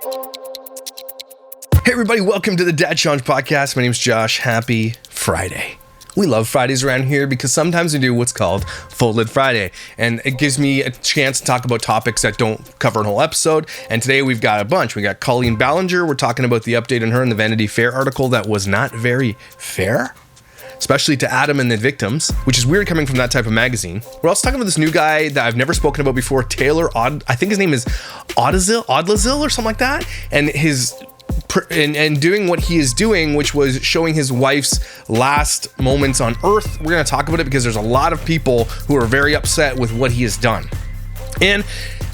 Hey everybody, welcome to the Dad Challenge Podcast. My name's Josh. Happy Friday. We love Fridays around here because sometimes we do what's called Folded Friday, and it gives me a chance to talk about topics that don't cover a whole episode. And today we've got a bunch. We got Colleen Ballinger. We're talking about the update on her in the Vanity Fair article that was not very fair, especially to Adam and the victims, which is weird coming from that type of magazine. We're also talking about this new guy that I've never spoken about before, I think his name is Odlozil or something like that, and and doing what he is doing, which was showing his wife's last moments on Earth. We're going to talk about it because there's a lot of people who are very upset with what he has done. And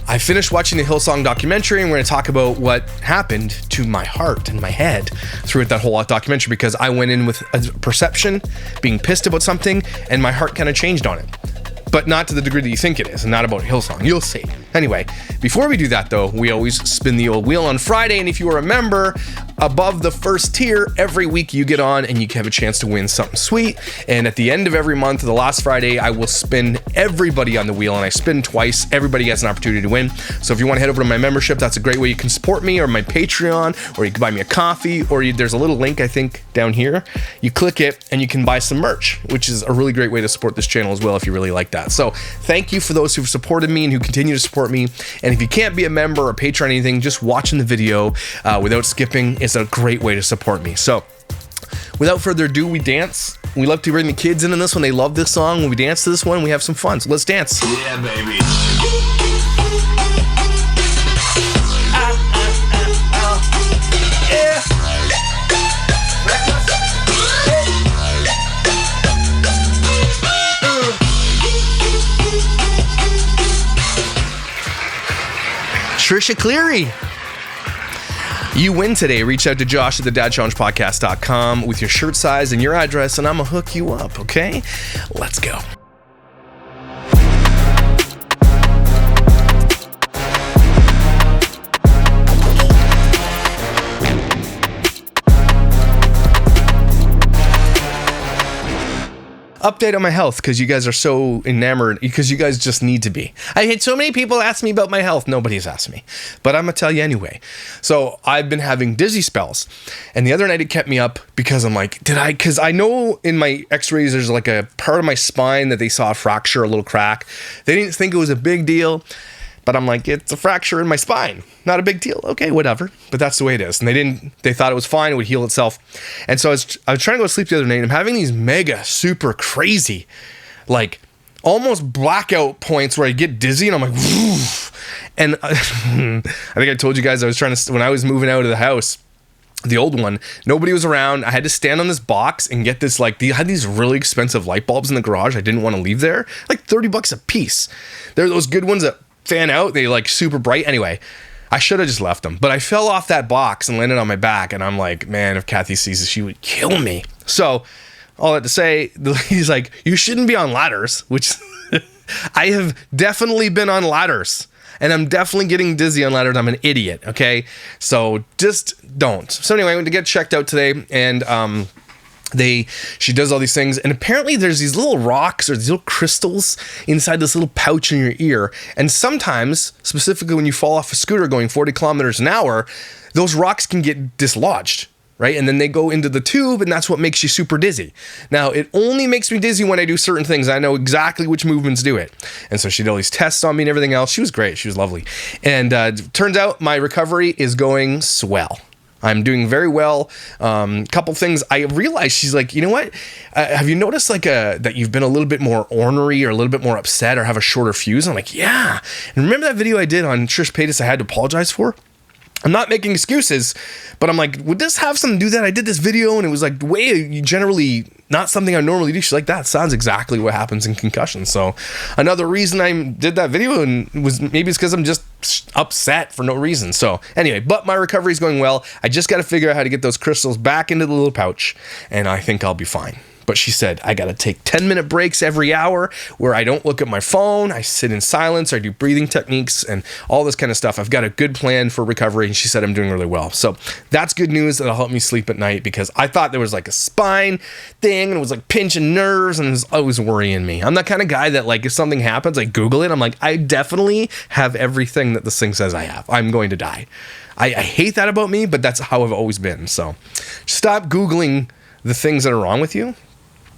I finished watching the Hillsong documentary, and we're going to talk about what happened to my heart and my head through that whole documentary, because I went in with a perception, being pissed about something, and my heart kind of changed on it. But not to the degree that you think it is, and not about Hillsong. You'll see. Anyway, before we do that though, we always spin the old wheel on Friday, and if you are a member above the first tier, every week you get on and you have a chance to win something sweet. And at the end of every month, the last Friday, I will spin everybody on the wheel, and I spin twice. Everybody gets an opportunity to win. So if you want to head over to my membership, that's a great way you can support me, or my Patreon, or you can buy me a coffee, or there's a little link, I think, down here. You click it and you can buy some merch, which is a really great way to support this channel as well if you really like that. So thank you for those who've supported me and who continue to support me. And if you can't be a member or Patreon or anything, just watching the video without skipping is a great way to support me. So without further ado, we dance. We love to bring the kids in on this one. They love this song. When we dance to this one, we have some fun. So let's dance. Yeah, baby. Trisha Cleary. You win today. Reach out to Josh at the dadchallengepodcast.com with your shirt size and your address, and I'm going to hook you up, okay? Let's go. Update on my health, because you guys are so enamored, because you guys just need to be. I had so many people ask me about my health. Nobody's asked me, but I'm gonna tell you anyway. So I've been having dizzy spells, and the other night it kept me up because I'm like, because I know in my x-rays there's like a part of my spine that they saw a fracture, a little crack. They didn't think it was a big deal, but I'm like, it's a fracture in my spine. Not a big deal. Okay, whatever. But that's the way it is. And they thought it was fine. It would heal itself. And so I was trying to go to sleep the other night, and I'm having these mega, super crazy, like almost blackout points where I get dizzy, and I'm like, woof. And I think I told you guys when I was moving out of the house, the old one, nobody was around. I had to stand on this box and get this, I had these really expensive light bulbs in the garage. I didn't want to leave there. Like $30 a piece. They're those good ones that fan out. They super bright. Anyway, I should have just left them, but I fell off that box and landed on my back, and I'm like, man, if Kathy sees this, she would kill me. So all that to say, he's like, you shouldn't be on ladders, which I have definitely been on ladders, and I'm definitely getting dizzy on ladders. I'm an idiot. Okay. So just don't. So anyway, I went to get checked out today, and, she does all these things, and apparently there's these little rocks or these little crystals inside this little pouch in your ear, and sometimes, specifically when you fall off a scooter going 40 kilometers an hour, those rocks can get dislodged, right? And then they go into the tube, and that's what makes you super dizzy. Now, it only makes me dizzy when I do certain things. I know exactly which movements do it. And so she did all these tests on me and everything else. She was great. She was lovely. And turns out my recovery is going swell. I'm doing very well. Couple things I realized, she's like, you know what? Have you noticed that you've been a little bit more ornery or a little bit more upset or have a shorter fuse? I'm like, yeah. And remember that video I did on Trish Paytas I had to apologize for? I'm not making excuses, but I'm like, would this have something to do with that? I did this video and it was like way generally not something I normally do. She's like, that sounds exactly what happens in concussions. So another reason I did that video and was maybe it's because I'm just upset for no reason. So anyway, but my recovery is going well. I just got to figure out how to get those crystals back into the little pouch, and I think I'll be fine. But she said, I got to take 10-minute breaks every hour where I don't look at my phone. I sit in silence. I do breathing techniques and all this kind of stuff. I've got a good plan for recovery. And she said, I'm doing really well. So that's good news. That'll help me sleep at night, because I thought there was like a spine thing and it was like pinching nerves and it was always worrying me. I'm that kind of guy that, like, if something happens, I Google it. I'm like, I definitely have everything that this thing says I have. I'm going to die. I hate that about me, but that's how I've always been. So stop Googling the things that are wrong with you.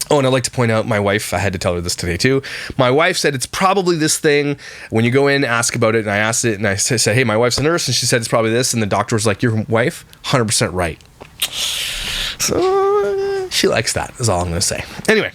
Oh, and I'd like to point out, my wife, I had to tell her this today too. My wife said it's probably this thing. When you go in, ask about it. And I asked it and I said, hey, my wife's a nurse. And she said it's probably this. And the doctor was like, your wife, 100% right. So she likes that, is all I'm going to say. Anyway.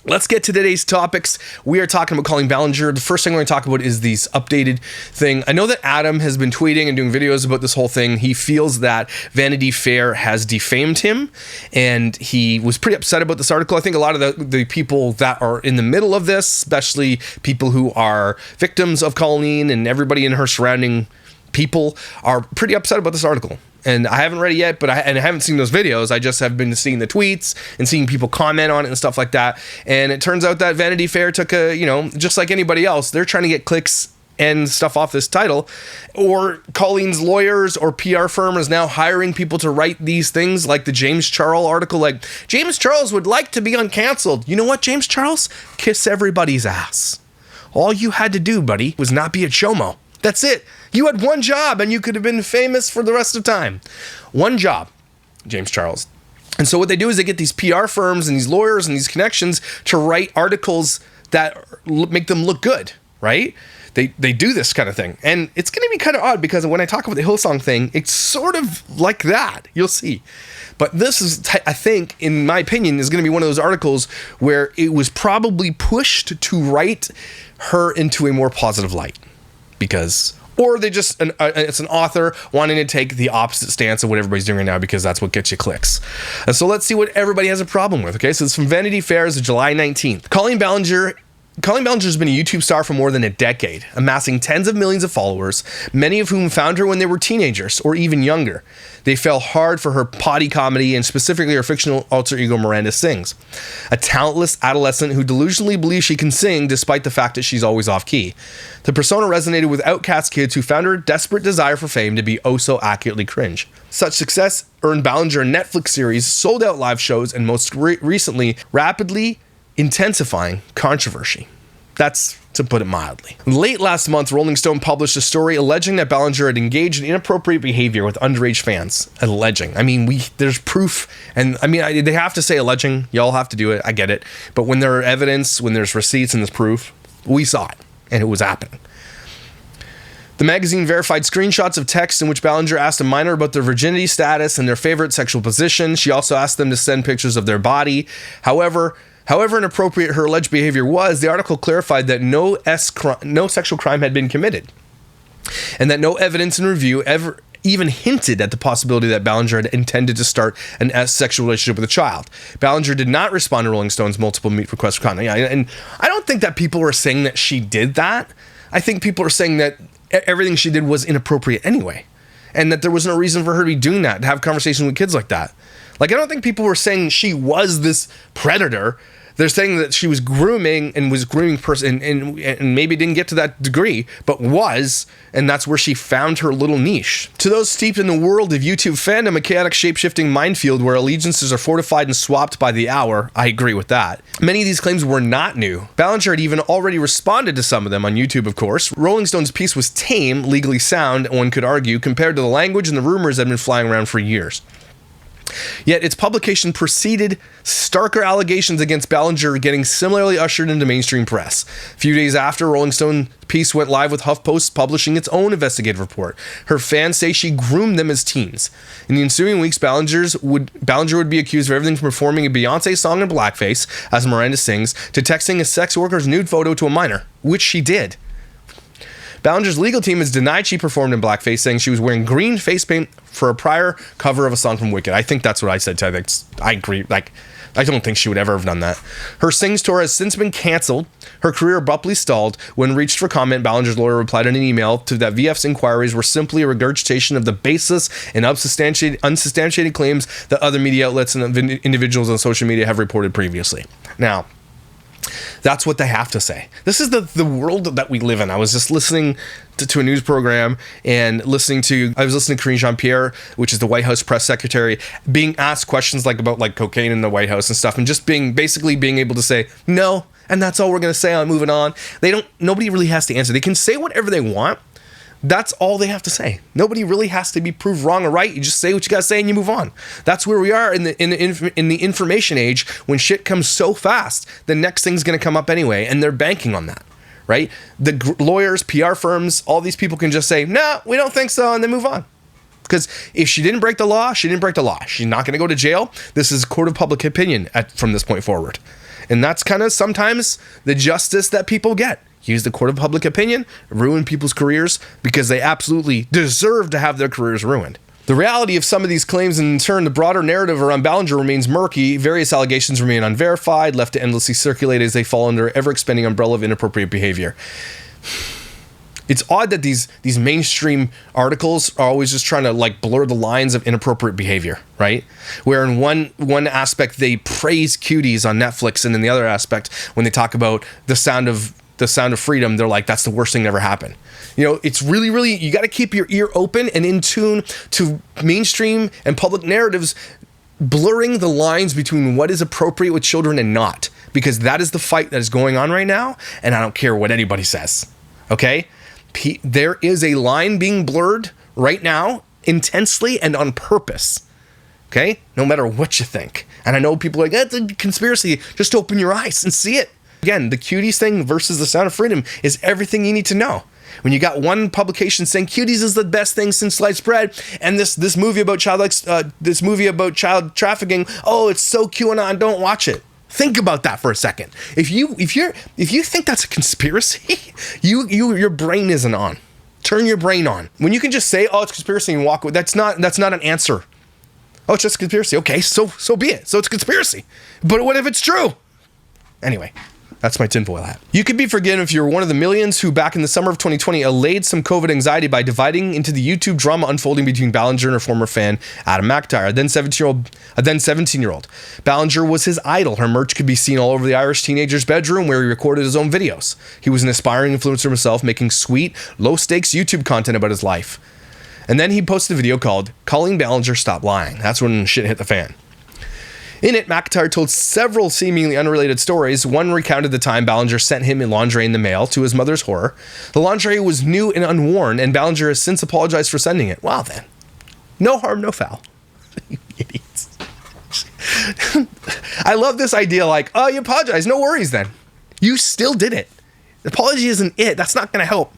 Let's get to today's topics. We are talking about Colleen Ballinger. The first thing we're going to talk about is these updated thing. I know that Adam has been tweeting and doing videos about this whole thing. He feels that Vanity Fair has defamed him, and he was pretty upset about this article. I think a lot of the people that are in the middle of this, especially people who are victims of Colleen and everybody in her surrounding people, are pretty upset about this article. And I haven't read it yet, but I haven't seen those videos. I just have been seeing the tweets and seeing people comment on it and stuff like that. And it turns out that Vanity Fair took just like anybody else, they're trying to get clicks and stuff off this title. Or Colleen's lawyers or PR firm is now hiring people to write these things, like the James Charles article. Like, James Charles would like to be uncanceled. You know what, James Charles? Kiss everybody's ass. All you had to do, buddy, was not be a chomo. That's it. You had one job and you could have been famous for the rest of time. One job, James Charles. And so what they do is they get these PR firms and these lawyers and these connections to write articles that make them look good, right? They do this kind of thing. And it's going to be kind of odd, because when I talk about the Hillsong thing, it's sort of like that. You'll see. But this is, I think, in my opinion, is going to be one of those articles where it was probably pushed to write her into a more positive light. Or they just, it's an author wanting to take the opposite stance of what everybody's doing right now, because that's what gets you clicks. And so let's see what everybody has a problem with. Okay, so it's from Vanity Fair, it's July 19th. Colleen Ballinger has been a YouTube star for more than a decade, amassing tens of millions of followers, many of whom found her when they were teenagers or even younger. They fell hard for her potty comedy, and specifically her fictional alter ego Miranda Sings, a talentless adolescent who delusionally believes she can sing despite the fact that she's always off key. The persona resonated with outcast kids who found her desperate desire for fame to be oh so accurately cringe. Such success earned Ballinger a Netflix series, sold out live shows, and most recently, rapidly intensifying controversy. That's to put it mildly. Late last month, Rolling Stone published a story alleging that Ballinger had engaged in inappropriate behavior with underage fans. Alleging. I mean, there's proof, and I mean, they have to say alleging. Y'all have to do it. I get it. But when there are evidence, when there's receipts and there's proof, we saw it, and it was happening. The magazine verified screenshots of texts in which Ballinger asked a minor about their virginity status and their favorite sexual position. She also asked them to send pictures of their body. However inappropriate her alleged behavior was, the article clarified that no sexual crime had been committed, and that no evidence in review ever even hinted at the possibility that Ballinger had intended to start an sexual relationship with a child. Ballinger did not respond to Rolling Stone's multiple meet requests for content. And I don't think that people were saying that she did that. I think people are saying that everything she did was inappropriate anyway, and that there was no reason for her to be doing that, to have conversations with kids like that. Like, I don't think people were saying she was this predator. They're saying that she was grooming person and maybe didn't get to that degree, but was, and that's where she found her little niche. To those steeped in the world of YouTube fandom, a chaotic shape-shifting minefield where allegiances are fortified and swapped by the hour, I agree with that. Many of these claims were not new. Ballinger had even already responded to some of them on YouTube, of course. Rolling Stone's piece was tame, legally sound, one could argue, compared to the language and the rumors that had been flying around for years. Yet its publication preceded starker allegations against Ballinger getting similarly ushered into mainstream press. A few days after, Rolling Stone piece went live with HuffPost publishing its own investigative report. Her fans say she groomed them as teens. In the ensuing weeks, Ballinger would be accused of everything from performing a Beyonce song in blackface, as Miranda Sings, to texting a sex worker's nude photo to a minor, which she did. Ballinger's legal team has denied she performed in blackface, saying she was wearing green face paint for a prior cover of a song from Wicked. I think that's what I said, Ted. I agree. Like, I don't think she would ever have done that. Her Sings tour has since been canceled. Her career abruptly stalled. When reached for comment, Ballinger's lawyer replied in an email to that VF's inquiries were simply a regurgitation of the baseless and unsubstantiated claims that other media outlets and individuals on social media have reported previously. Now, that's what they have to say. This is the world that we live in. I was just listening to a news program and I was listening to Karine Jean-Pierre, which is the White House press secretary, being asked questions about cocaine in the White House and stuff, and just being able to say no, and that's all we're going to say. I'm moving on. Nobody really has to answer. They can say whatever they want. That's all they have to say. Nobody really has to be proved wrong or right. You just say what you got to say and you move on. That's where we are in the information age. When shit comes so fast, the next thing's going to come up anyway, and they're banking on that, right? The lawyers, PR firms, all these people can just say, no, we don't think so, and then move on. Because if she didn't break the law, she didn't break the law. She's not going to go to jail. This is court of public opinion from this point forward. And that's kind of sometimes the justice that people get. Use the court of public opinion, ruin people's careers because they absolutely deserve to have their careers ruined. The reality of some of these claims, and in turn, the broader narrative around Ballinger remains murky. Various allegations remain unverified, left to endlessly circulate as they fall under ever-expanding umbrella of inappropriate behavior. It's odd that these mainstream articles are always just trying to blur the lines of inappropriate behavior, right? Where in one aspect they praise cuties on Netflix, and in the other aspect, when they talk about the Sound of Freedom, they're like, that's the worst thing that ever happened. It's really, you got to keep your ear open and in tune to mainstream and public narratives blurring the lines between what is appropriate with children and not, because that is the fight that is going on right now, and I don't care what anybody says, okay? There is a line being blurred right now intensely and on purpose, okay? No matter what you think. And I know people are like, that's a conspiracy. Just open your eyes and see it. Again, the cuties thing versus the Sound of Freedom is everything you need to know. When you got one publication saying cuties is the best thing since sliced bread, and this movie about child trafficking, oh, it's so QAnon, don't watch it. Think about that for a second. If you think that's a conspiracy, your brain isn't on. Turn your brain on. When you can just say, oh, it's conspiracy and walk away, that's not an answer. Oh, it's just a conspiracy. Okay, so be it. So it's a conspiracy. But what if it's true? Anyway. That's my tinfoil hat. You could be forgiven if you're one of the millions who, back in the summer of 2020, allayed some COVID anxiety by dividing into the YouTube drama unfolding between Ballinger and her former fan, Adam McIntyre, a then 17-year-old. Ballinger was his idol. Her merch could be seen all over the Irish teenager's bedroom, where he recorded his own videos. He was an aspiring influencer himself, making sweet, low-stakes YouTube content about his life. And then he posted a video called Colleen Ballinger Stop Lying. That's when shit hit the fan. In it, McIntyre told several seemingly unrelated stories. One recounted the time Ballinger sent him lingerie in the mail, to his mother's horror. The lingerie was new and unworn, and Ballinger has since apologized for sending it. Wow, then. No harm, no foul. You idiots. I love this idea, oh, you apologize. No worries, then. You still did it. The apology isn't it. That's not going to help.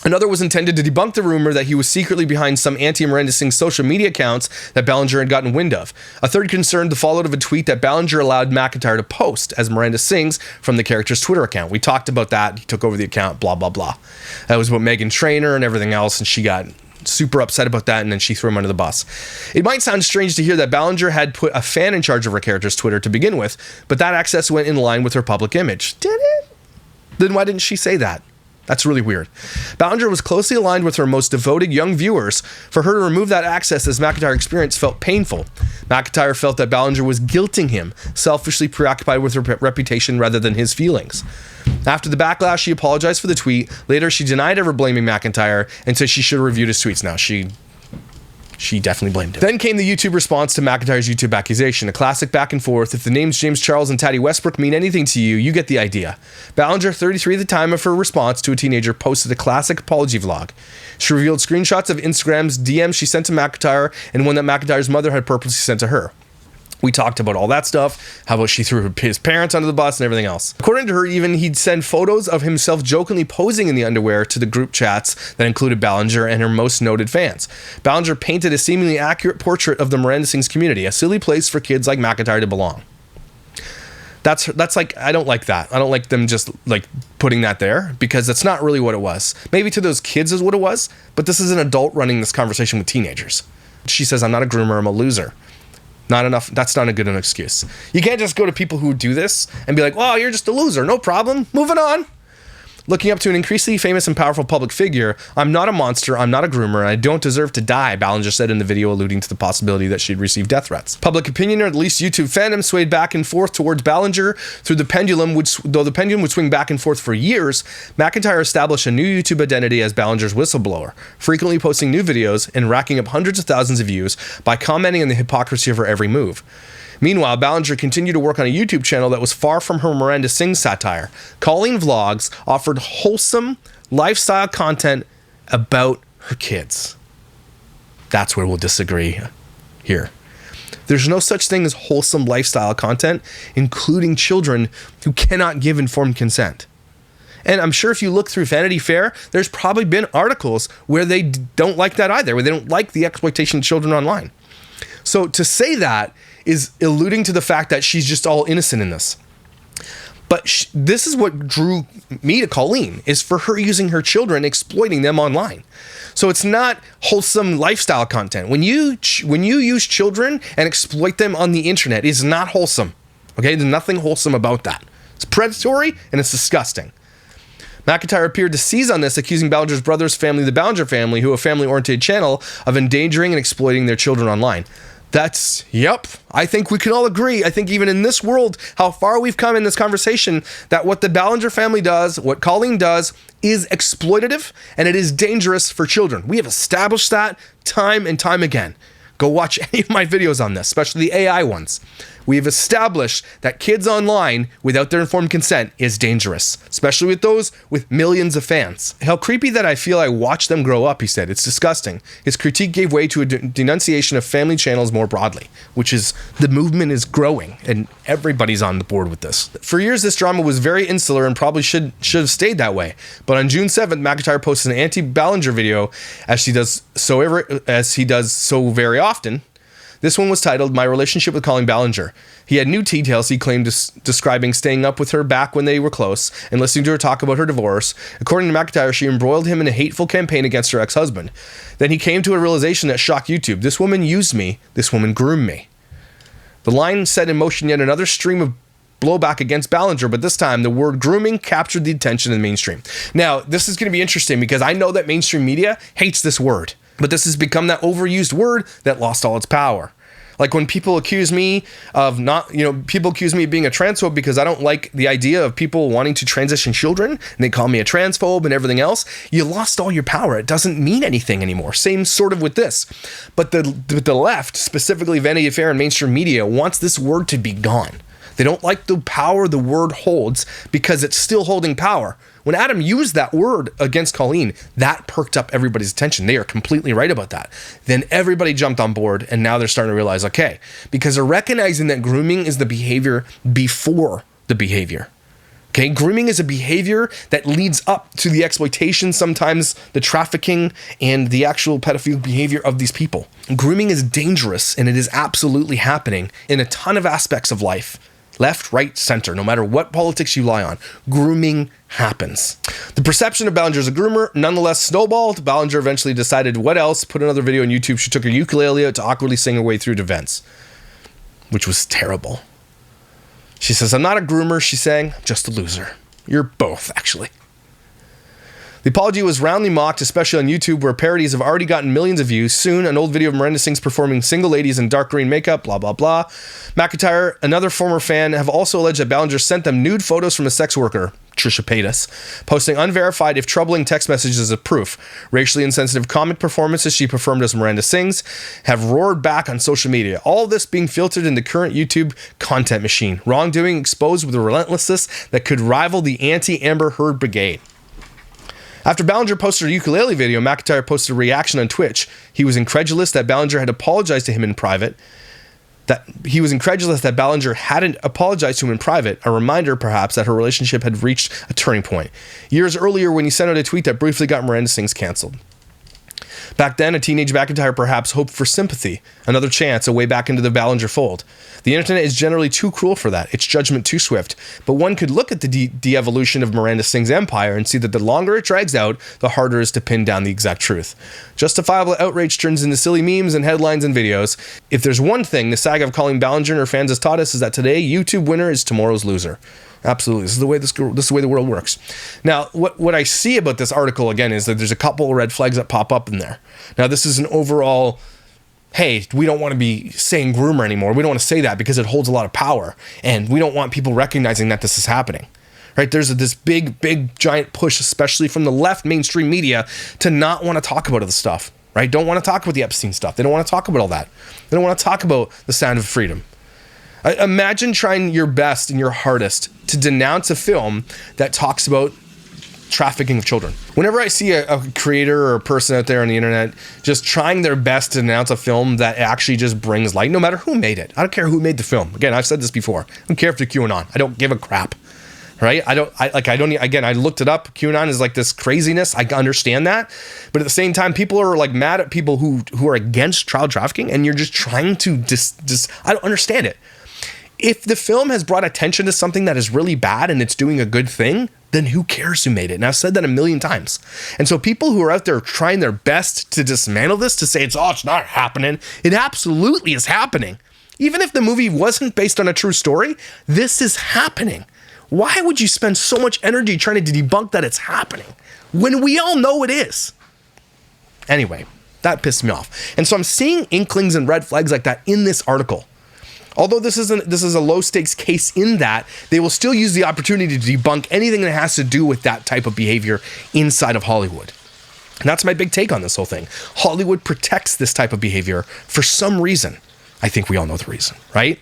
Another was intended to debunk the rumor that he was secretly behind some anti-Miranda Sings social media accounts that Ballinger had gotten wind of. A third concerned the fallout of a tweet that Ballinger allowed McIntyre to post as Miranda Sings from the character's Twitter account. We talked about that. He took over the account, blah, blah, blah. That was about Meghan Trainor and everything else, and she got super upset about that, and then she threw him under the bus. It might sound strange to hear that Ballinger had put a fan in charge of her character's Twitter to begin with, but that access went in line with her public image. Did it? Then why didn't she say that? That's really weird. Ballinger was closely aligned with her most devoted young viewers. For her to remove that access as McIntyre experienced felt painful. McIntyre felt that Ballinger was guilting him, selfishly preoccupied with her reputation rather than his feelings. After the backlash, she apologized for the tweet. Later, she denied ever blaming McIntyre and said she should have reviewed his tweets. Now, she definitely blamed him. Then came the YouTube response to McIntyre's YouTube accusation, a classic back and forth. If the names James Charles and Taddy Westbrook mean anything to you, you get the idea. Ballinger, 33 at the time of her response to a teenager, posted a classic apology vlog. She revealed screenshots of Instagram's DMs she sent to McIntyre and one that McIntyre's mother had purposely sent to her. We talked about all that stuff, how about she threw his parents under the bus and everything else. According to her, even he'd send photos of himself jokingly posing in the underwear to the group chats that included Ballinger and her most noted fans. Ballinger painted a seemingly accurate portrait of the Miranda Sings community, a silly place for kids like McIntyre to belong. That's I don't like that. I don't like them just putting that there, because that's not really what it was. Maybe to those kids is what it was, but this is an adult running this conversation with teenagers. She says, I'm not a groomer, I'm a loser. Not enough. That's not a good enough excuse. You can't just go to people who do this and be like, "Oh, you're just a loser. No problem. Moving on." Looking up to an increasingly famous and powerful public figure, "I'm not a monster, I'm not a groomer, and I don't deserve to die," Ballinger said in the video, alluding to the possibility that she'd received death threats. Public opinion, or at least YouTube fandom, swayed back and forth towards Ballinger through the pendulum, though the pendulum would swing back and forth for years. McIntyre established a new YouTube identity as Ballinger's whistleblower, frequently posting new videos and racking up hundreds of thousands of views by commenting on the hypocrisy of her every move. Meanwhile, Ballinger continued to work on a YouTube channel that was far from her Miranda Sings satire. Colleen Vlogs offered wholesome lifestyle content about her kids. That's where we'll disagree here. There's no such thing as wholesome lifestyle content, including children who cannot give informed consent. And I'm sure if you look through Vanity Fair, there's probably been articles where they don't like that either, where they don't like the exploitation of children online. So to say that is alluding to the fact that she's just all innocent in this. But this is what drew me to Colleen, is for her using her children, exploiting them online. So it's not wholesome lifestyle content. When you use children and exploit them on the internet, it's not wholesome. Okay, there's nothing wholesome about that. It's predatory and it's disgusting. McIntyre appeared to seize on this, accusing Ballinger's brother's family, the Ballinger family, who a family-oriented channel, of endangering and exploiting their children online. Yep, I think we can all agree. I think even in this world, how far we've come in this conversation, that what the Ballinger family does, what Colleen does, is exploitative and it is dangerous for children. We have established that time and time again. Go watch any of my videos on this, especially the AI ones. We have established that kids online without their informed consent is dangerous, especially with those with millions of fans. How creepy that I feel I watched them grow up, he said. It's disgusting. His critique gave way to a denunciation of family channels more broadly, which is the movement is growing and everybody's on the board with this. For years, this drama was very insular and probably should have stayed that way. But on June 7th, McIntyre posted an anti-Ballinger video as he does so very often. This one was titled, "My Relationship with Colleen Ballinger." He had new details he claimed describing staying up with her back when they were close and listening to her talk about her divorce. According to McIntyre, she embroiled him in a hateful campaign against her ex-husband. Then he came to a realization that shocked YouTube. "This woman used me. This woman groomed me." The line set in motion yet another stream of blowback against Ballinger, but this time the word grooming captured the attention of the mainstream. Now, this is going to be interesting because I know that mainstream media hates this word, but this has become that overused word that lost all its power. Like when people accuse me of people accuse me of being a transphobe because I don't like the idea of people wanting to transition children, and they call me a transphobe and everything else. You lost all your power. It doesn't mean anything anymore. Same sort of with this. But the left, specifically Vanity Fair and mainstream media, wants this word to be gone. They don't like the power the word holds because it's still holding power. When Adam used that word against Colleen, that perked up everybody's attention. They are completely right about that. Then everybody jumped on board, and now they're starting to realize, okay, because they're recognizing that grooming is the behavior before the behavior. Okay, grooming is a behavior that leads up to the exploitation, sometimes the trafficking, and the actual pedophile behavior of these people. Grooming is dangerous, and it is absolutely happening in a ton of aspects of life. Left, right, center, no matter what politics you lie on, grooming happens. The perception of Ballinger as a groomer nonetheless snowballed. Ballinger eventually decided what else, put another video on YouTube. She took her ukulele out to awkwardly sing her way through to events, which was terrible. She says, "I'm not a groomer," she sang, "I'm just a loser." You're both, actually. The apology was roundly mocked, especially on YouTube, where parodies have already gotten millions of views. Soon, an old video of Miranda Sings performing single ladies in dark green makeup, blah, blah, blah. McIntyre, another former fan, have also alleged that Ballinger sent them nude photos from a sex worker, Trisha Paytas, posting unverified, if troubling, text messages as proof. Racially insensitive comic performances she performed as Miranda Sings have roared back on social media. All this being filtered in the current YouTube content machine. Wrongdoing exposed with a relentlessness that could rival the anti-Amber Heard brigade. After Ballinger posted a ukulele video, McIntyre posted a reaction on Twitch. He was incredulous that Ballinger had apologized to him in private. Ballinger hadn't apologized to him in private, a reminder perhaps that her relationship had reached a turning point. Years earlier when he sent out a tweet that briefly got Miranda Sings canceled. Back then, a teenage McIntyre perhaps hoped for sympathy, another chance, a way back into the Ballinger fold. The internet is generally too cruel for that, its judgment too swift, but one could look at the de-evolution of Miranda Singh's empire and see that the longer it drags out, the harder it is to pin down the exact truth. Justifiable outrage turns into silly memes and headlines and videos. If there's one thing the saga of Colleen Ballinger and her fans has taught us, is that today, YouTube winner is tomorrow's loser. Absolutely. This is the way the world works. Now, what I see about this article, again, is that there's a couple of red flags that pop up in there. Now, this is an overall, hey, we don't want to be saying groomer anymore. We don't want to say that because it holds a lot of power. And we don't want people recognizing that this is happening. Right? There's this big, giant push, especially from the left mainstream media, to not want to talk about this stuff. Right? Don't want to talk about the Epstein stuff. They don't want to talk about all that. They don't want to talk about the Sound of Freedom. Imagine trying your best and your hardest to denounce a film that talks about trafficking of children. Whenever I see a creator or a person out there on the internet just trying their best to denounce a film that actually just brings light, no matter who made it. I don't care who made the film. Again, I've said this before. I don't care if they're QAnon. I don't give a crap. Right? I looked it up. QAnon is like this craziness. I understand that. But at the same time, people are like mad at people who are against child trafficking, and you're just trying to I don't understand it. If the film has brought attention to something that is really bad and it's doing a good thing, then who cares who made it? And I've said that a million times. And so people who are out there trying their best to dismantle this, to say it's not happening, it absolutely is happening. Even if the movie wasn't based on a true story, this is happening. Why would you spend so much energy trying to debunk that it's happening when we all know it is? Anyway, that pissed me off. And so I'm seeing inklings and red flags like that in this article. Although this is a low stakes case in that, they will still use the opportunity to debunk anything that has to do with that type of behavior inside of Hollywood. And that's my big take on this whole thing. Hollywood protects this type of behavior for some reason. I think we all know the reason, right?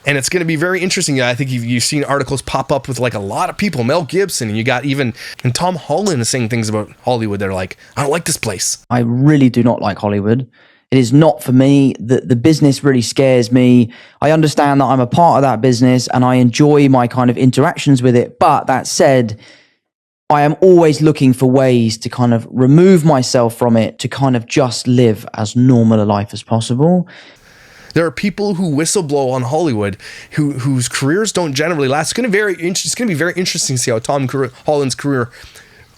And it's going to be very interesting. I think you've seen articles pop up with like a lot of people, Mel Gibson, and you got and Tom Holland is saying things about Hollywood. They're like, I don't like this place. I really do not like Hollywood. It is not for me. The business really scares me. I understand that I'm a part of that business and I enjoy my kind of interactions with it. But that said, I am always looking for ways to kind of remove myself from it, to kind of just live as normal a life as possible. There are people who whistleblow on Hollywood whose careers don't generally last. It's going to be very interesting to see how Tom Holland's career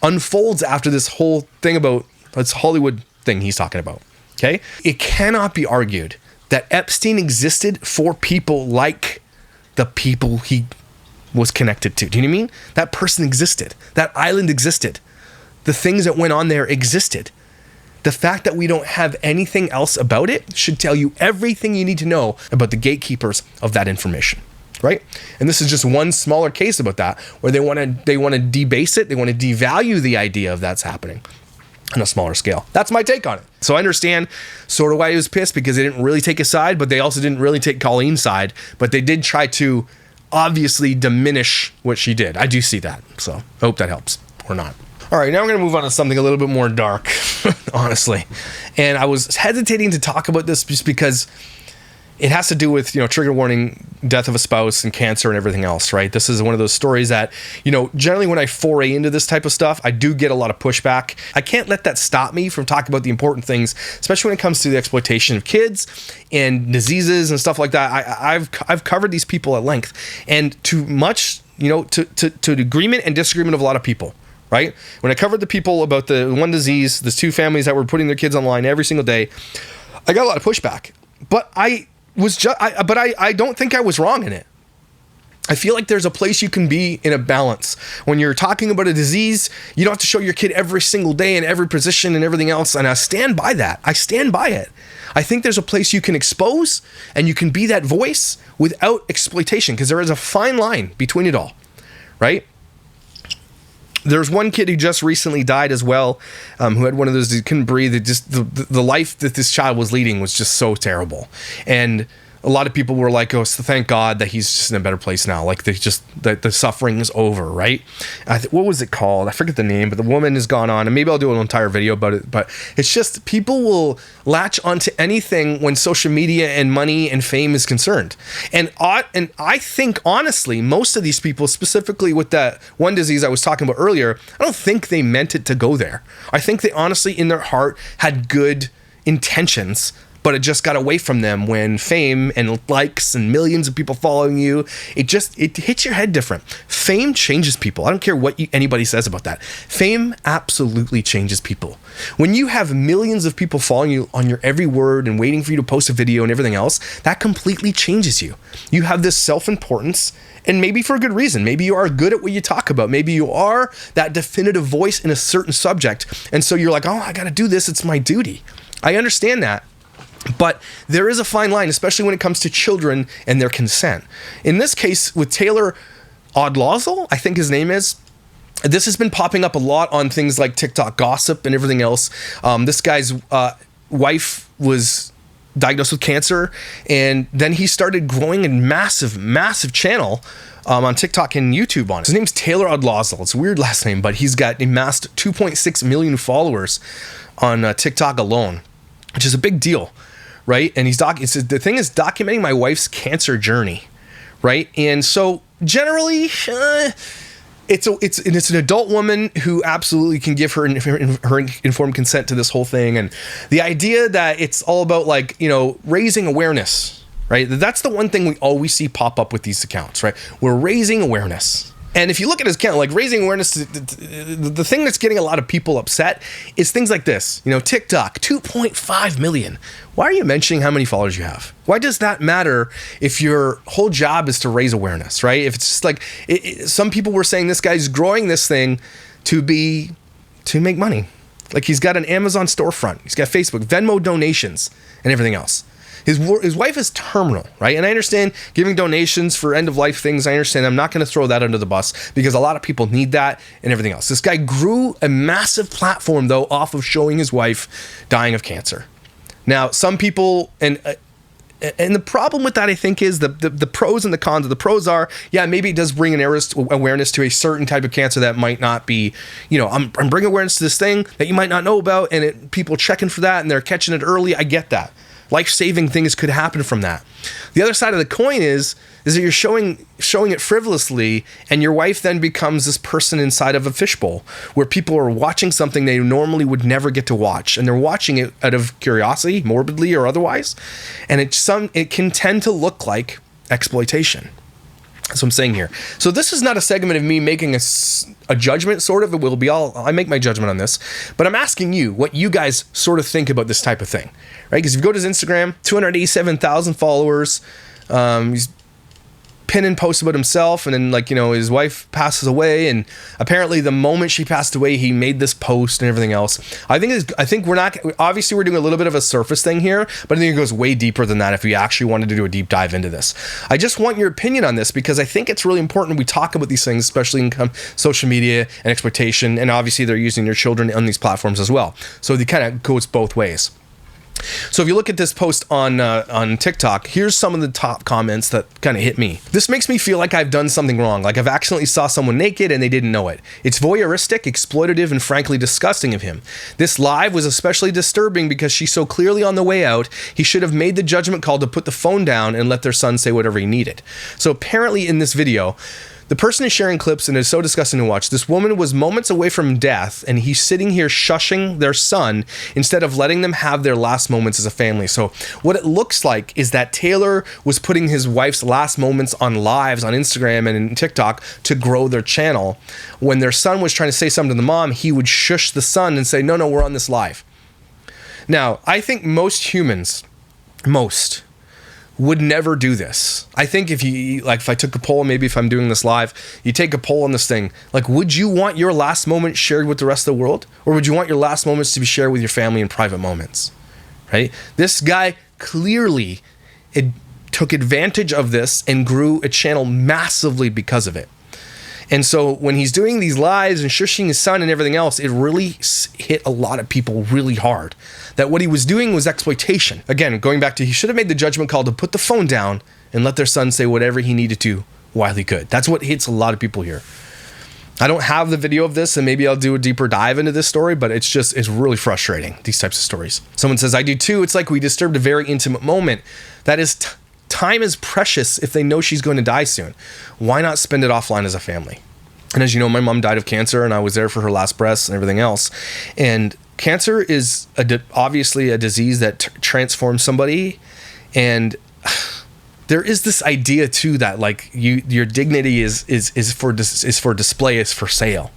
unfolds after this whole thing about this Hollywood thing he's talking about. Okay? It cannot be argued that Epstein existed for people like the people he was connected to. Do you know what I mean? That person existed. That island existed. The things that went on there existed. The fact that we don't have anything else about it should tell you everything you need to know about the gatekeepers of that information, right? And this is just one smaller case about that, where they want to debase it, they want to devalue the idea of that's happening on a smaller scale. That's my take on it. So I understand sort of why he was pissed, because they didn't really take a side, but they also didn't really take Colleen's side, but they did try to obviously diminish what she did. I do see that. So I hope that helps, or not. All right, now we're going to move on to something a little bit more dark, honestly. And I was hesitating to talk about this just because it has to do with, trigger warning, death of a spouse and cancer and everything else, right? This is one of those stories that, generally when I foray into this type of stuff, I do get a lot of pushback. I can't let that stop me from talking about the important things, especially when it comes to the exploitation of kids and diseases and stuff like that. I've covered these people at length, and too much, to agreement and disagreement of a lot of people. Right? When I covered the people about the one disease, the two families that were putting their kids online every single day, I got a lot of pushback. But I don't think I was wrong in it. I feel like there's a place you can be in a balance. When you're talking about a disease, you don't have to show your kid every single day in every position and everything else. And I stand by that. I stand by it. I think there's a place you can expose and you can be that voice without exploitation, because there is a fine line between it all. Right? There's one kid who just recently died as well, who had one of those, he couldn't breathe. It just, the life that this child was leading was just so terrible. And a lot of people were like, oh, so thank God that he's just in a better place now. Like the suffering is over, right? What was it called? I forget the name, but the woman has gone on, and maybe I'll do an entire video about it. But it's just people will latch onto anything when social media and money and fame is concerned. And I think honestly, most of these people, specifically with that one disease I was talking about earlier, I don't think they meant it to go there. I think they honestly, in their heart, had good intentions, but it just got away from them when fame and likes and millions of people following you, it hits your head different. Fame changes people. I don't care what anybody says about that. Fame absolutely changes people. When you have millions of people following you on your every word and waiting for you to post a video and everything else, that completely changes you. You have this self-importance, and maybe for a good reason. Maybe you are good at what you talk about. Maybe you are that definitive voice in a certain subject. And so you're like, oh, I got to do this. It's my duty. I understand that. But there is a fine line, especially when it comes to children and their consent. In this case, with Taylor Odlozil, I think his name is, this has been popping up a lot on things like TikTok gossip and everything else. This guy's wife was diagnosed with cancer, and then he started growing a massive channel on TikTok and YouTube on it. His name's Taylor Odlozil. It's a weird last name, but he's got amassed 2.6 million followers on TikTok alone, which is a big deal. Right? And the thing is documenting my wife's cancer journey, right? And so generally, it's an adult woman who absolutely can give her informed consent to this whole thing. And the idea that it's all about like, raising awareness, right? That's the one thing we always see pop up with these accounts, right? We're raising awareness. And if you look at his account, like raising awareness, the thing that's getting a lot of people upset is things like this. TikTok, 2.5 million. Why are you mentioning how many followers you have? Why does that matter if your whole job is to raise awareness, right? If it's just like, some people were saying this guy's growing this thing to make money. Like he's got an Amazon storefront. He's got Facebook, Venmo donations, and everything else. His wife is terminal, right? And I understand giving donations for end-of-life things. I understand. I'm not going to throw that under the bus because a lot of people need that and everything else. This guy grew a massive platform, though, off of showing his wife dying of cancer. Now, some people, and the problem with that, I think, is the pros and the cons. The pros are, yeah, maybe it does bring an awareness to a certain type of cancer that might not be, I'm bringing awareness to this thing that you might not know about, and people checking for that, and they're catching it early. I get that. Life-saving things could happen from that. The other side of the coin is that you're showing it frivolously, and your wife then becomes this person inside of a fishbowl where people are watching something they normally would never get to watch, and they're watching it out of curiosity, morbidly or otherwise, and it can tend to look like exploitation. That's what I'm saying here. So this is not a segment of me making a judgment, sort of. It will be I make my judgment on this. But I'm asking you what you guys sort of think about this type of thing, right? Because if you go to his Instagram, 287,000 followers. He's pinning posts about himself, and then his wife passes away, and apparently the moment she passed away, he made this post and everything else. I think we're doing a little bit of a surface thing here, but I think it goes way deeper than that if we actually wanted to do a deep dive into this. I just want your opinion on this because I think it's really important we talk about these things, especially in social media and exploitation, and obviously they're using their children on these platforms as well. So it kind of goes both ways. So if you look at this post on TikTok, here's some of the top comments that kind of hit me. This makes me feel like I've done something wrong, like I've accidentally saw someone naked and they didn't know it. It's voyeuristic, exploitative, and frankly disgusting of him. This live was especially disturbing because she's so clearly on the way out. He should have made the judgment call to put the phone down and let their son say whatever he needed. So apparently in this video, the person is sharing clips, and it's so disgusting to watch. This woman was moments away from death, and he's sitting here shushing their son instead of letting them have their last moments as a family. So what it looks like is that Taylor was putting his wife's last moments on lives on Instagram and in TikTok to grow their channel. When their son was trying to say something to the mom, he would shush the son and say, no, we're on this live. Now, I think most humans, would never do this. I think if I took a poll, maybe if I'm doing this live, you take a poll on this thing, would you want your last moment shared with the rest of the world? Or would you want your last moments to be shared with your family in private moments? Right? This guy clearly took advantage of this and grew a channel massively because of it. And so when he's doing these lives and shushing his son and everything else, it really hit a lot of people really hard. That what he was doing was exploitation. Again, going back to, he should have made the judgment call to put the phone down and let their son say whatever he needed to while he could. That's what hits a lot of people here. I don't have the video of this, and maybe I'll do a deeper dive into this story, but it's really frustrating, these types of stories. Someone says, I do too. It's like we disturbed a very intimate moment. That is, time is precious if they know she's going to die soon. Why not spend it offline as a family? And as you know, my mom died of cancer, and I was there for her last breaths and everything else. And cancer is obviously a disease that transforms somebody, and there is this idea too that like your dignity is for display, is for sale.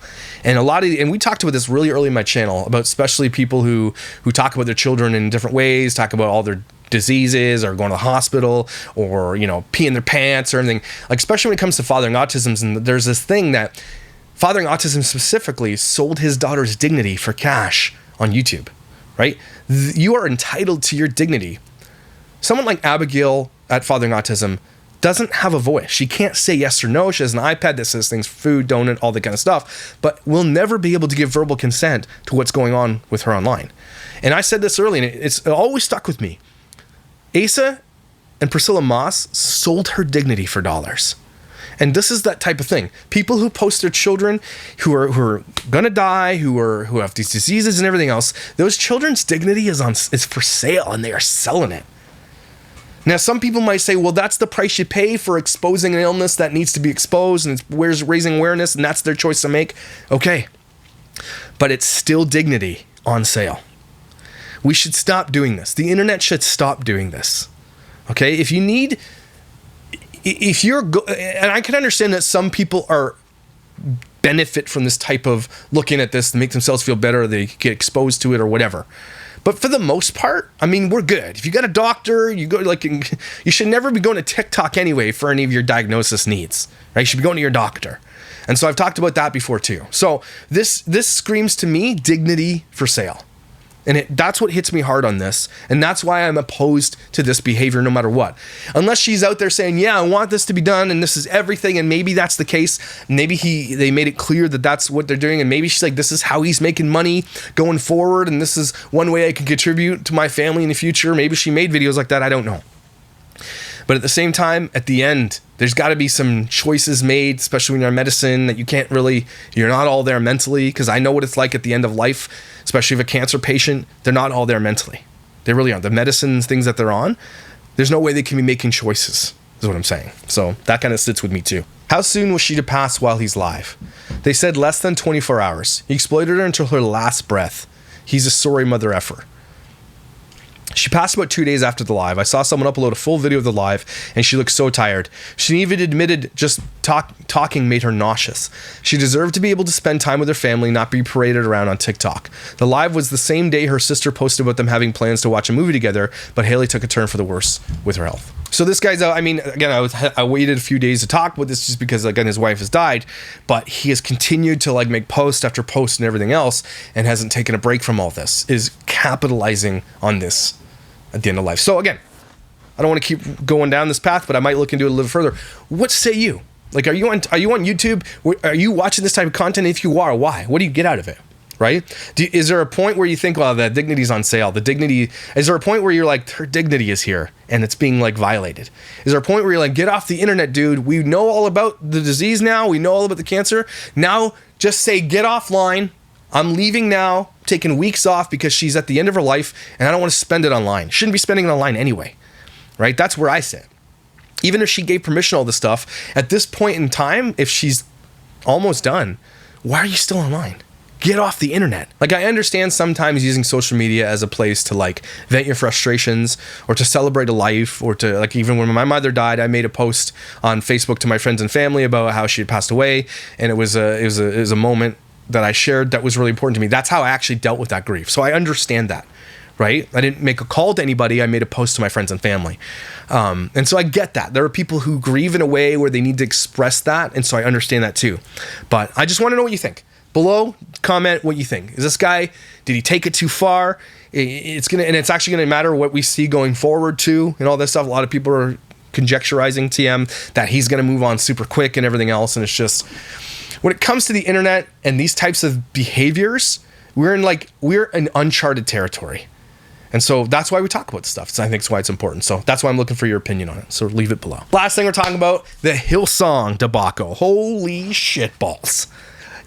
And and we talked about this really early in my channel, about especially people who talk about their children in different ways, talk about all their diseases or going to the hospital or, peeing their pants or anything, like especially when it comes to fathering autism. And there's this thing that fathering autism specifically sold his daughter's dignity for cash on YouTube, right? You are entitled to your dignity. Someone like Abigail at Fathering Autism doesn't have a voice. She can't say yes or no. She has an iPad that says things, food, donut, all that kind of stuff, but will never be able to give verbal consent to what's going on with her online. And I said this early, and it always stuck with me. Asa and Priscilla Moss sold her dignity for dollars. And this is that type of thing. People who post their children who are gonna die, who have these diseases and everything else, those children's dignity is for sale, and they are selling it. Now, some people might say, well, that's the price you pay for exposing an illness that needs to be exposed, and it's raising awareness, and that's their choice to make. Okay. But it's still dignity on sale. We should stop doing this. The internet should stop doing this. Okay? And I can understand that some people benefit from this type of looking at this to make themselves feel better, or they get exposed to it or whatever. But for the most part, I mean, we're good. If you got a doctor, you should never be going to TikTok anyway for any of your diagnosis needs, right? You should be going to your doctor. And so I've talked about that before too. So this screams to me dignity for sale. And that's what hits me hard on this. And that's why I'm opposed to this behavior no matter what. Unless she's out there saying, yeah, I want this to be done and this is everything. And maybe that's the case. Maybe they made it clear that that's what they're doing. And maybe she's like, this is how he's making money going forward. And this is one way I can contribute to my family in the future. Maybe she made videos like that. I don't know. But at the same time, at the end, there's got to be some choices made, especially when you're in medicine, that you're not all there mentally. Because I know what it's like at the end of life, especially if a cancer patient, they're not all there mentally. They really aren't. The medicines, things that they're on, there's no way they can be making choices, is what I'm saying. So that kind of sits with me too. How soon was she to pass while he's live? They said less than 24 hours. He exploited her until her last breath. He's a sorry mother effer. She passed about 2 days after the live. I saw someone upload a full video of the live, and she looked so tired. She even admitted just talking made her nauseous. She deserved to be able to spend time with her family, not be paraded around on TikTok. The live was the same day her sister posted about them having plans to watch a movie together, but Haley took a turn for the worse with her health. So this guy's out. I mean, again, I waited a few days to talk about this just because, again, his wife has died, but he has continued to make post after post and everything else, and hasn't taken a break from all this, is capitalizing on this at the end of life. So again, I don't want to keep going down this path, but I might look into it a little further. What say you? Are you on YouTube? Are you watching this type of content? If you are, why? What do you get out of it? Right? Is there a point where you think, well, the dignity's on sale? Is there a point where you're like, her dignity is here and it's being violated? Is there a point where you're like, get off the internet, dude? We know all about the disease now. We know all about the cancer. Now just say, get offline. I'm leaving now, taking weeks off because she's at the end of her life and I don't want to spend it online. Shouldn't be spending it online anyway, right? That's where I sit. Even if she gave permission to all this stuff, at this point in time, if she's almost done, why are you still online? Get off the internet. I understand sometimes using social media as a place to vent your frustrations or to celebrate a life, or to even when my mother died, I made a post on Facebook to my friends and family about how she had passed away. And it was a moment that I shared that was really important to me. That's how I actually dealt with that grief. So I understand that, right? I didn't make a call to anybody. I made a post to my friends and family. And so I get that. There are people who grieve in a way where they need to express that. And so I understand that too. But I just want to know what you think. Below, comment what you think. Is this guy, did he take it too far? It's actually gonna matter what we see going forward too, and all this stuff. A lot of people are conjecturizing TM that he's going to move on super quick and everything else. And it's just, when it comes to the internet and these types of behaviors, we're in uncharted territory. And so that's why we talk about this stuff. So I think it's why it's important. So that's why I'm looking for your opinion on it. So leave it below. Last thing we're talking about, the Hillsong debacle. Holy shit balls.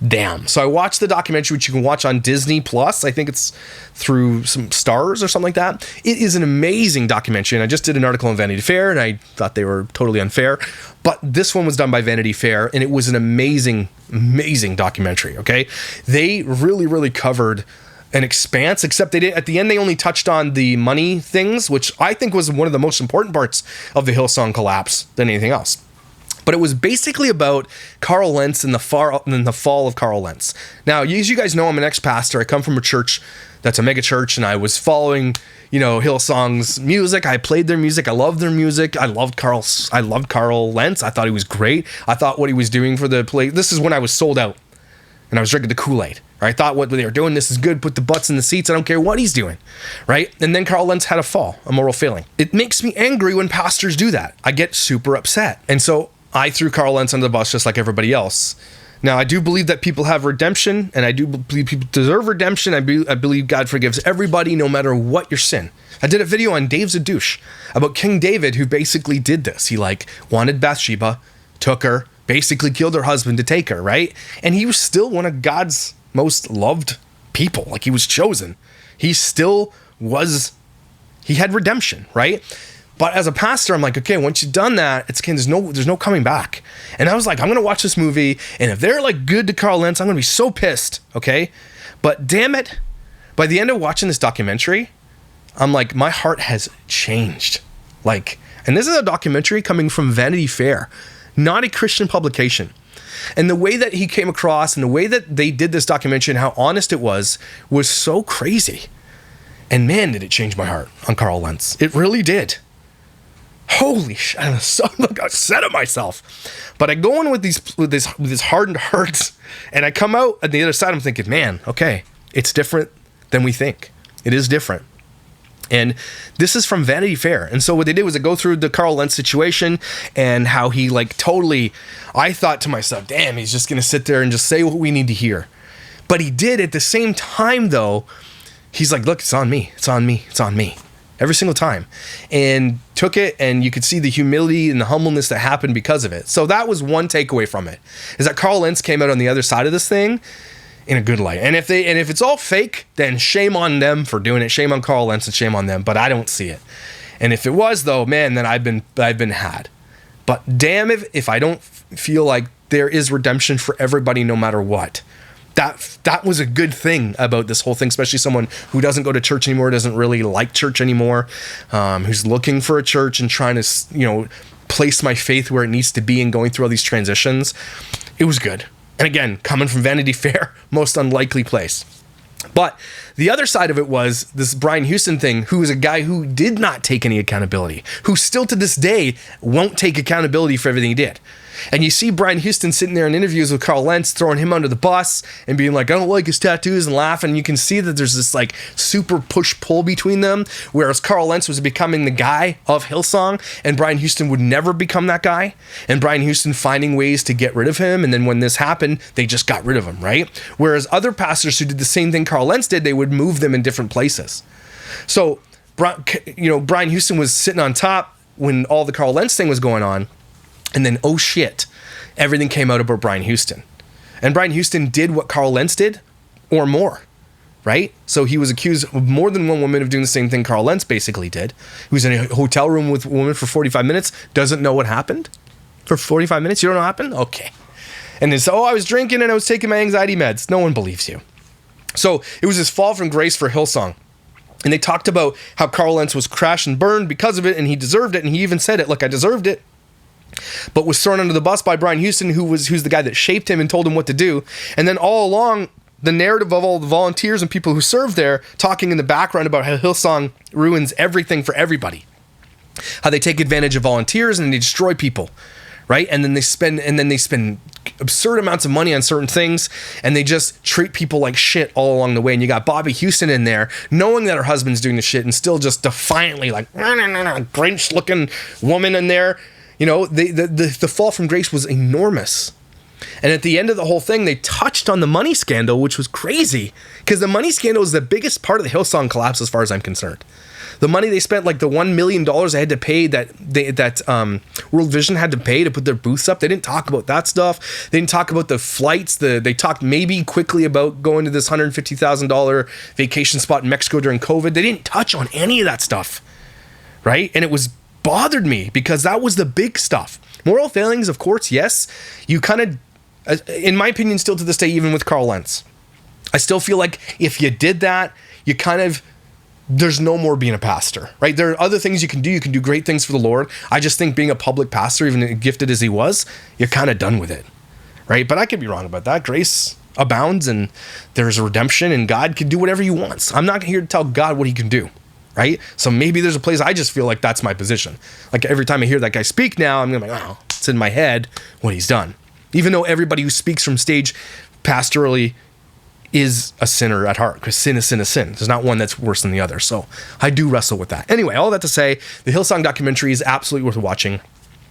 Damn. So I watched the documentary, which you can watch on Disney Plus. I think it's through some Stars or something like that. It is an amazing documentary. And I just did an article on Vanity Fair, and I thought they were totally unfair. But this one was done by Vanity Fair, and it was an amazing, amazing documentary. Okay. They really, really covered an expanse, except they did at the end, they only touched on the money things, which I think was one of the most important parts of the Hillsong collapse than anything else. But it was basically about Carl Lentz and the fall of Carl Lentz. Now, as you guys know, I'm an ex-pastor. I come from a church that's a mega church, and I was following, Hillsong's music. I played their music. I loved their music. I loved Carl Lentz. I thought he was great. I thought what he was doing for the play. This is when I was sold out, and I was drinking the Kool-Aid. I thought what they were doing, this is good. Put the butts in the seats. I don't care what he's doing, right? And then Carl Lentz had a fall, a moral failing. It makes me angry when pastors do that. I get super upset, and so I threw Carl Lentz under the bus just like everybody else. Now, I do believe that people have redemption, and I do believe people deserve redemption. I believe God forgives everybody, no matter what your sin. I did a video on Dave's a Douche about King David, who basically did this. He wanted Bathsheba, took her, basically killed her husband to take her, right? And he was still one of God's most loved people. He was chosen. He had redemption, right? But as a pastor, I'm like, okay, once you've done that, there's no coming back. And I was like, I'm going to watch this movie, and if they're good to Carl Lentz, I'm going to be so pissed, okay? But damn it, by the end of watching this documentary, I'm like, my heart has changed. And this is a documentary coming from Vanity Fair, not a Christian publication. And the way that he came across and the way that they did this documentary and how honest it was so crazy. And man, did it change my heart on Carl Lentz. It really did. Holy shit, I'm so upset at myself. But I go in with this hardened heart, and I come out at the other side, I'm thinking, man, okay, it's different than we think. It is different. And this is from Vanity Fair. And so what they did was they go through the Carl Lentz situation and how he totally, I thought to myself, damn, he's just going to sit there and just say what we need to hear. But he did at the same time, though. He's like, look, it's on me. It's on me. It's on me. Every single time. And took it, and you could see the humility and the humbleness that happened because of it. So that was one takeaway from it, is that Carl Lentz came out on the other side of this thing in a good light. And if it's all fake, then shame on them for doing it. Shame on Carl Lentz and shame on them. But I don't see it. And if it was, though, man, then I've been had. But damn if I don't feel like there is redemption for everybody, no matter what. That was a good thing about this whole thing, especially someone who doesn't go to church anymore, doesn't really like church anymore, who's looking for a church and trying to, place my faith where it needs to be and going through all these transitions. It was good. And again, coming from Vanity Fair, most unlikely place. But the other side of it was this Brian Houston thing, who is a guy who did not take any accountability, who still to this day won't take accountability for everything he did. And you see Brian Houston sitting there in interviews with Carl Lentz, throwing him under the bus and being like, I don't like his tattoos, and laughing. You can see that there's this super push-pull between them, whereas Carl Lentz was becoming the guy of Hillsong, and Brian Houston would never become that guy, and Brian Houston finding ways to get rid of him, and then when this happened, they just got rid of him, right? Whereas other pastors who did the same thing Carl Lentz did, they would move them in different places. So, Brian Houston was sitting on top when all the Carl Lentz thing was going on, and then, oh shit, everything came out about Brian Houston. And Brian Houston did what Carl Lentz did, or more, right? So he was accused of more than one woman of doing the same thing Carl Lentz basically did. He was in a hotel room with a woman for 45 minutes, doesn't know what happened. For 45 minutes, you don't know what happened? Okay. And then, so, I was drinking and I was taking my anxiety meds. No one believes you. So it was this fall from grace for Hillsong. And they talked about how Carl Lentz was crashed and burned because of it, and he deserved it. And he even said it, look, I deserved it. But was thrown under the bus by Brian Houston, who's the guy that shaped him and told him what to do. And then all along, the narrative of all the volunteers and people who served there, talking in the background about how Hillsong ruins everything for everybody. How they take advantage of volunteers and they destroy people, right? And then they spend absurd amounts of money on certain things, and they just treat people like shit all along the way. And you got Bobby Houston in there, knowing that her husband's doing the shit, and still just defiantly like Grinch looking woman in there. You know, the fall from grace was enormous. And at the end of the whole thing, they touched on the money scandal, which was crazy, because the money scandal is the biggest part of the Hillsong collapse, as far as I'm concerned. The money they spent, like the $1 million they had to pay that World Vision had to pay to put their booths up. They didn't talk about that stuff. They didn't talk about the flights. They talked maybe quickly about going to this $150,000 vacation spot in Mexico during COVID. They didn't touch on any of that stuff, right? And it was bothered me because that was the big stuff. Moral failings, of course, yes. You kind of, in my opinion, still to this day, even with Carl Lentz, I still feel like if you did that, you kind of, there's no more being a pastor, right? There are other things you can do. You can do great things for the Lord. I just think being a public pastor, even gifted as he was, you're kind of done with it, right? But I could be wrong about that. Grace abounds and there's a redemption and God can do whatever he wants. I'm not here to tell God what he can do, right? So maybe there's a place I just feel like that's my position. Like every time I hear that guy speak now, I'm like, oh, it's in my head what he's done. Even though everybody who speaks from stage pastorally is a sinner at heart, because sin is sin is sin. There's not one that's worse than the other. So I do wrestle with that. Anyway, all that to say, the Hillsong documentary is absolutely worth watching.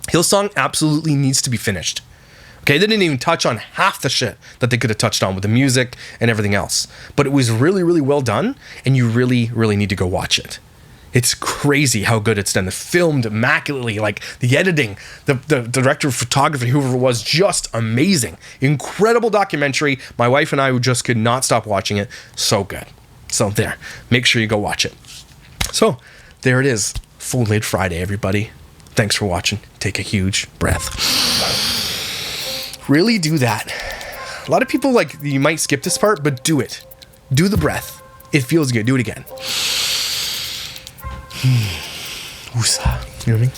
Hillsong absolutely needs to be finished. Okay, they didn't even touch on half the shit that they could have touched on with the music and everything else. But it was really, really well done, and you really, really need to go watch it. It's crazy how good it's done. The filmed immaculately, like the editing, the director of photography, whoever it was, just amazing. Incredible documentary. My wife and I just could not stop watching it. So good. So there, make sure you go watch it. So there it is. Full Lid Friday, everybody. Thanks for watching. Take a huge breath. Really do that. A lot of people, like, you might skip this part, but do it. Do the breath. It feels good. Do it again. Woosah. You know what I mean?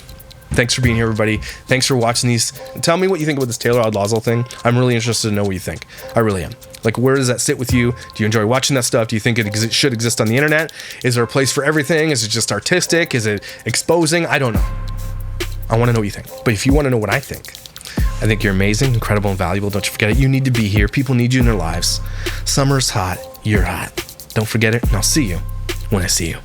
Thanks for being here, everybody. Thanks for watching these. Tell me what you think about this Taylor Odlozil thing. I'm really interested to know what you think. I really am. Like, where does that sit with you? Do you enjoy watching that stuff? Do you think it should exist on the internet? Is there a place for everything? Is it just artistic? Is it exposing? I don't know. I want to know what you think. But if you want to know what I think you're amazing, incredible, and valuable. Don't you forget it. You need to be here. People need you in their lives. Summer's hot. You're hot. Don't forget it. And I'll see you when I see you.